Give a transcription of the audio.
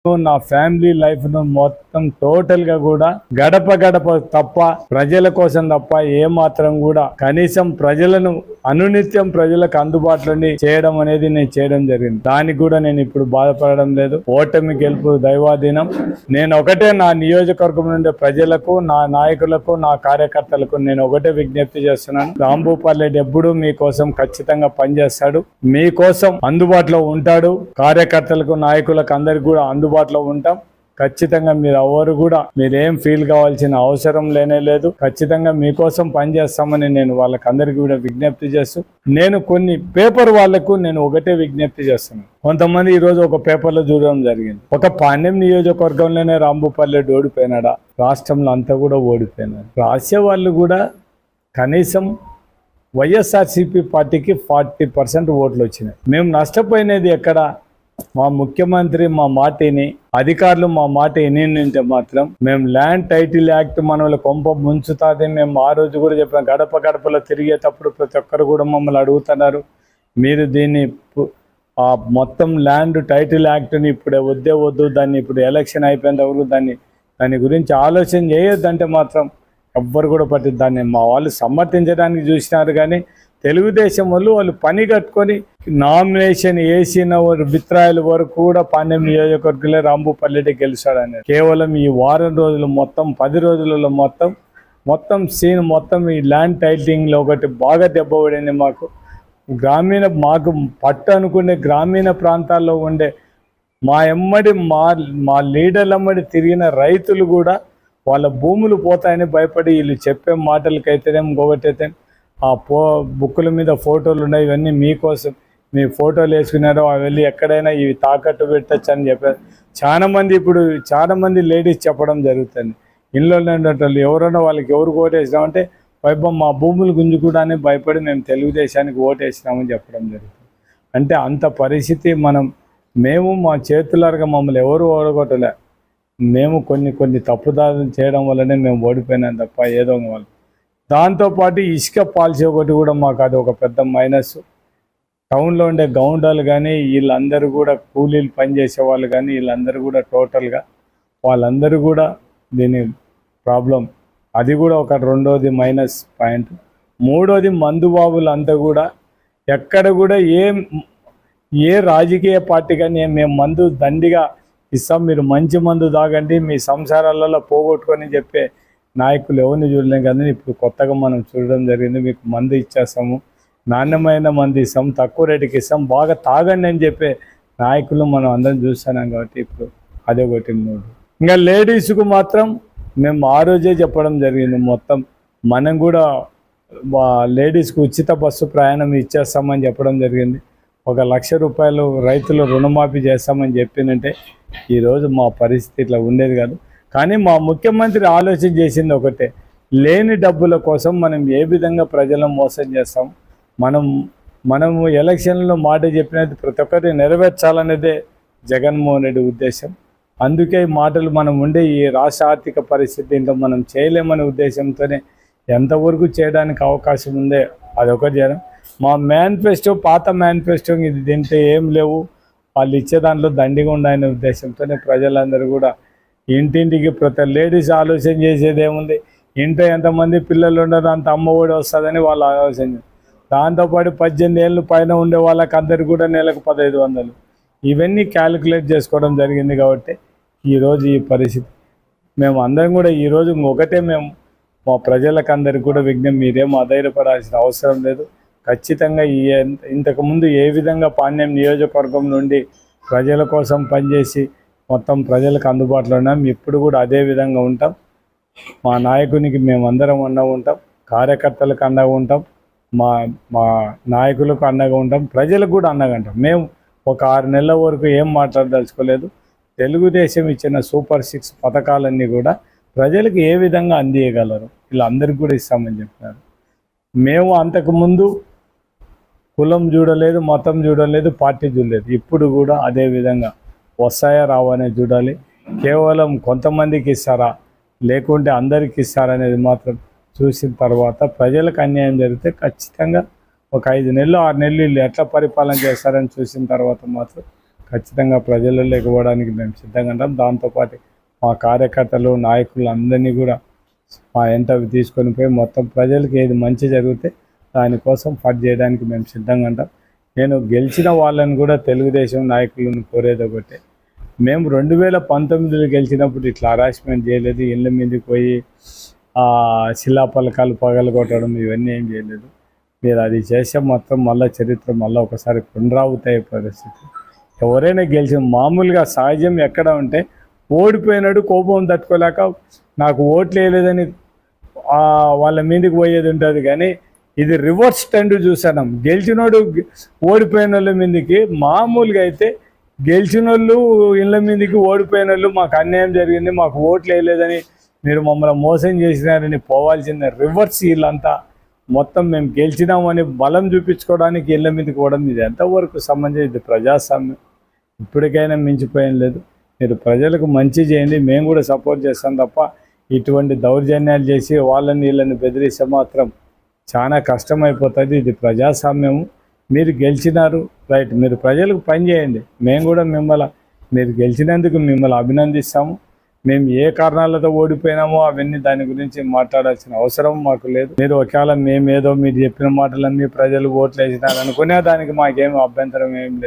నా family life ను మొత్తం టోటల్ గా కూడా గడప గడప తప్ప ప్రజల కోసం తప్ప ఏ మాత్రం కూడా కనీసం ప్రజలను అనునిత్యం ప్రజలకు అందుబాటులోని చేయడం అనేది నేను చేయడం జరిగింది. దానికి కూడా నేను ఇప్పుడు బాధపడడం లేదు. ఓటమి గెలుపు దైవాధీనం. నేను ఒకటే నా నియోజకవర్గం నుండి ప్రజలకు, నా నాయకులకు, నా కార్యకర్తలకు నేను ఒకటే విజ్ఞప్తి చేస్తున్నాను. రాంభూపాల్ ఎప్పుడు మీకోసం ఖచ్చితంగా పనిచేస్తాడు, మీకోసం అందుబాటులో ఉంటాడు. కార్యకర్తలకు, నాయకులకు అందరికి కూడా అందుబాటులో ఉంటాం. ఖచ్చితంగా మీరు ఎవరు కూడా మీరేం ఫీల్ కావాల్సిన అవసరం లేనే లేదు. ఖచ్చితంగా మీకోసం పనిచేస్తామని నేను వాళ్ళకందరికీ కూడా విజ్ఞప్తి చేస్తూ, నేను కొన్ని పేపర్ వాళ్లకు నేను ఒకటే విజ్ఞప్తి చేస్తున్నాను. కొంతమంది ఈరోజు ఒక పేపర్లో చూడడం జరిగింది, ఒక పాణ్యం నియోజకవర్గంలోనే రాంభూపాల్ ఓడిపోయినాడా, రాష్ట్రంలో అంతా కూడా ఓడిపోయినాడు. రాసే వాళ్ళు కూడా కనీసం వైఎస్ఆర్సీపీ పార్టీకి 40% ఓట్లు వచ్చినాయి. మేము నష్టపోయినది ఎక్కడ? మా ముఖ్యమంత్రి మా మాటని, అధికారులు మా మాట వినింటే మాత్రం మేము ల్యాండ్ టైటిల్ యాక్ట్ మనల్ని కొంప ముంచుతాది. మేము ఆ రోజు కూడా చెప్పాం, గడప గడపలో తిరిగేటప్పుడు ప్రతి ఒక్కరు కూడా మమ్మల్ని అడుగుతున్నారు, మీరు దీన్ని మొత్తం ల్యాండ్ టైటిల్ యాక్ట్ని ఇప్పుడే వద్దు, దాన్ని ఇప్పుడు ఎలక్షన్ అయిపోయిన వరకు దాని గురించి ఆలోచన చేయొద్దంటే మాత్రం ఎవ్వరు కూడా దాన్ని మా వాళ్ళు సమర్థించడానికి చూసినారు. కానీ తెలుగుదేశం వాళ్ళు పని కట్టుకొని నామినేషన్ వేసిన విత్రాయిల వరకు కూడా పాణ్యం నియోజకవర్గంలో రాంభూపాల్ గెలిచాడని కేవలం ఈ వారం రోజులు మొత్తం 10 రోజులలో మొత్తం సీన్ మొత్తం ఈ ల్యాండ్ టైటిలింగ్లో ఒకటి బాగా దెబ్బపడింది. మాకు పట్టు అనుకునే గ్రామీణ ప్రాంతాల్లో ఉండే మా లీడర్లమ్మడి తిరిగిన రైతులు కూడా వాళ్ళ భూములు పోతాయని భయపడి వీళ్ళు చెప్పే మాటలకైతేనే ఇంకొకటైతే బుక్కుల మీద ఫోటోలు ఉన్నాయి, ఇవన్నీ మీకోసం, మీ ఫోటోలు వేసుకున్నారో అవి వెళ్ళి ఎక్కడైనా ఇవి తాకట్టు పెట్టచ్చు అని చెప్పారు. చాలా మంది లేడీస్ చెప్పడం జరుగుతుంది. ఇంట్లో ఉండేటోళ్ళు ఎవరైనా వాళ్ళకి ఎవరికి ఓటేసినామంటే మా భూములు గుంజుకోవడానికి భయపడి మేము తెలుగుదేశానికి ఓటేసినామని చెప్పడం జరుగుతుంది. అంటే అంత పరిస్థితి మేము మా చేతులారుగా మమ్మల్ని ఎవరు ఓడగొట్టలే. మేము కొన్ని తప్పుదారులు చేయడం వల్లనే మేము ఓడిపోయినాం తప్ప ఏదో వాళ్ళు. దాంతోపాటు ఇసుక పాలసీ ఒకటి కూడా మాకు అది ఒక పెద్ద మైనస్. టౌన్లో ఉండే గౌండాలు కానీ వీళ్ళందరూ కూడా కూలీలు పనిచేసే వాళ్ళు కానీ వీళ్ళందరూ కూడా టోటల్గా వాళ్ళందరూ కూడా దీని ప్రాబ్లం. అది కూడా ఒక రెండోది మైనస్ పాయింట్. మూడోది మందుబాబులు అంతా కూడా ఎక్కడ కూడా ఏ రాజకీయ పార్టీ కానీ మేము మందు దండిగా ఇస్తాం, మీరు మంచి మందు తాగండి, మీ సంసారాలలో పోగొట్టుకొని చెప్పే నాయకులు ఎవరిని చూడలేం కదా. ఇప్పుడు కొత్తగా మనం చూడడం జరిగింది, మీకు మందు ఇచ్చేస్తాము, నాణ్యమైన మందు ఇస్తాం, తక్కువ రేటుకి ఇస్తాం, బాగా తాగండి అని చెప్పే నాయకులు మనం అందరం చూస్తున్నాం. కాబట్టి ఇప్పుడు అదే ఒకటి. ఇంకా లేడీస్కు మాత్రం మేము ఆ రోజే చెప్పడం జరిగింది, మొత్తం మనం కూడా లేడీస్కి ఉచిత బస్సు ప్రయాణం ఇచ్చేస్తామని చెప్పడం జరిగింది. 1,00,000 రూపాయలు రైతులు రుణమాఫీ చేస్తామని చెప్పినంటే ఈరోజు మా పరిస్థితి ఇట్లా ఉండేది కాదు. కానీ మా ముఖ్యమంత్రి ఆలోచన చేసింది ఒకటే, లేని డబ్బుల కోసం మనం ఏ విధంగా ప్రజలను మోసం చేస్తాం, మనము ఎలక్షన్లో మాట చెప్పినది ప్రతి ఒక్కటి నెరవేర్చాలనేదే జగన్మోహన్ రెడ్డి ఉద్దేశం. అందుకే ఈ మాటలు మనం ఉండే ఈ రాష్ట్ర ఆర్థిక పరిస్థితి ఇంట్లో మనం చేయలేమనే ఉద్దేశంతోనే ఎంతవరకు చేయడానికి అవకాశం ఉందే అదొకటి చేయడం. మా మేనిఫెస్టో, పాత మేనిఫెస్టో ఇది తింటే ఏం లేవు, వాళ్ళు ఇచ్చే దాంట్లో దండిగా ఉండాలనే ఉద్దేశంతోనే ప్రజలందరూ కూడా ఇంటింటికి ప్రతి లేడీస్ ఆలోచన చేసేది ఏముంది, ఇంట్లో ఎంతమంది పిల్లలు ఉండరు అంత అమ్మ ఒడి వస్తుందని వాళ్ళు ఆలోచన. దాంతోపాటు 18 ఏళ్ళు పైన ఉండే వాళ్ళకి అందరికి కూడా నెలకు 1,500 ఇవన్నీ క్యాలిక్యులేట్ చేసుకోవడం జరిగింది. కాబట్టి ఈరోజు ఈ పరిస్థితి మేము అందరం కూడా ఈరోజు ఒకటే మేము మా ప్రజలకు అందరికి కూడా విజ్ఞప్తి, మీరేం అధైర్యపడాల్సిన అవసరం లేదు. ఖచ్చితంగా ఇంతకుముందు ఏ విధంగా పాణ్యం నియోజకవర్గం నుండి ప్రజల కోసం పనిచేసి మొత్తం ప్రజలకు అందుబాటులో ఉన్నాం, ఇప్పుడు కూడా అదే విధంగా ఉంటాం. మా నాయకునికి మేమందరం అండగా ఉంటాం, కార్యకర్తలకు అండగా ఉంటాం, మా నాయకులకు అండగా ఉంటాం, ప్రజలకు కూడా అండగా ఉంటాం. మేము ఒక 6 నెలల వరకు ఏం మాట్లాడదలుచుకోలేదు. తెలుగుదేశం ఇచ్చిన సూపర్ 6 పథకాలన్నీ కూడా ప్రజలకు ఏ విధంగా అందియగలరు ఇలా అందరికి కూడా ఇస్తామని చెప్పినారు. మేము అంతకుముందు కులం చూడలేదు, మతం చూడలేదు, పార్టీ చూడలేదు. ఇప్పుడు కూడా అదే విధంగా వస్తాయా రావనే చూడాలి. కేవలం కొంతమందికి ఇస్తారా లేకుంటే అందరికి ఇస్తారా అనేది మాత్రం చూసిన తర్వాత ప్రజలకు అన్యాయం జరిగితే ఖచ్చితంగా ఒక 5 నెలలు 6 నెలలు వీళ్ళు ఎట్లా పరిపాలన చేస్తారని చూసిన తర్వాత మాత్రం ఖచ్చితంగా ప్రజలలోకి ఇవ్వడానికి మేము సిద్ధంగా ఉంటాం. దాంతోపాటు మా కార్యకర్తలు నాయకులు అందరినీ కూడా మా వెంట తీసుకొని పోయి మొత్తం ప్రజలకు ఏది మంచి జరిగితే దానికోసం ఫైట్ చేయడానికి మేము సిద్ధంగా ఉంటాం. నేను గెలిచిన వాళ్ళని కూడా తెలుగుదేశం నాయకులను కోరేది ఒకటే, మేము 2019లో గెలిచినప్పుడు ఇట్లా హరాస్మెంట్ చేయలేదు, ఇళ్ళ మీదకి పోయి శిలాఫలకాలు పగలగొట్టడం ఇవన్నీ ఏం చేయలేదు. మీరు అది చేస్తే మొత్తం మళ్ళీ చరిత్ర మళ్ళీ ఒకసారి పునరావృతయ్యే పరిస్థితి. ఎవరైనా గెలిచిన మామూలుగా సహజం ఎక్కడ ఉంటే ఓడిపోయినాడు కోపం తట్టుకోలేక నాకు ఓట్లు వేయలేదని వాళ్ళ మీదకి పోయేది ఉంటుంది. కానీ ఇది రివర్స్ ట్రెండ్ చూసాను. గెలిచినోడు ఓడిపోయిన వాళ్ళ మీదకి, మామూలుగా అయితే గెలిచిన వాళ్ళు ఇళ్ళ మీదకి, ఓడిపోయిన వాళ్ళు మాకు అన్యాయం జరిగింది, మాకు ఓట్లు వేయలేదని మీరు మమ్మల్ని మోసం చేసినారని పోవాల్సిన రివర్స్. వీళ్ళంతా మొత్తం మేము గెలిచినామని బలం చూపించుకోవడానికి ఇళ్ళ మీదకి పోవడం ఇది ఎంతవరకు సంబంధించి? ఇది ప్రజాస్వామ్యం ఇప్పటికైనా మించిపోయేం లేదు. మీరు ప్రజలకు మంచి చేయండి, మేము కూడా సపోర్ట్ చేస్తాం తప్ప ఇటువంటి దౌర్జన్యాలు చేసి వాళ్ళని వీళ్ళని బెదిరిస్తే మాత్రం చాలా కష్టమైపోతుంది. ఇది ప్రజాస్వామ్యము. మీరు గెలిచినారు, రైట్, మీరు ప్రజలకు పని చేయండి. మేము కూడా మీరు గెలిచినందుకు మిమ్మల్ని అభినందిస్తాము. మేము ఏ కారణాలతో ఓడిపోయినామో అవన్నీ దాని గురించి మాట్లాడాల్సిన అవసరం మాకు లేదు. మీరు ఒకవేళ మేమేదో మీరు చెప్పిన మాటలన్నీ ప్రజలు ఓట్లు వేసినారు అనుకునే దానికి మాకేం అభ్యంతరం ఏం లేదు.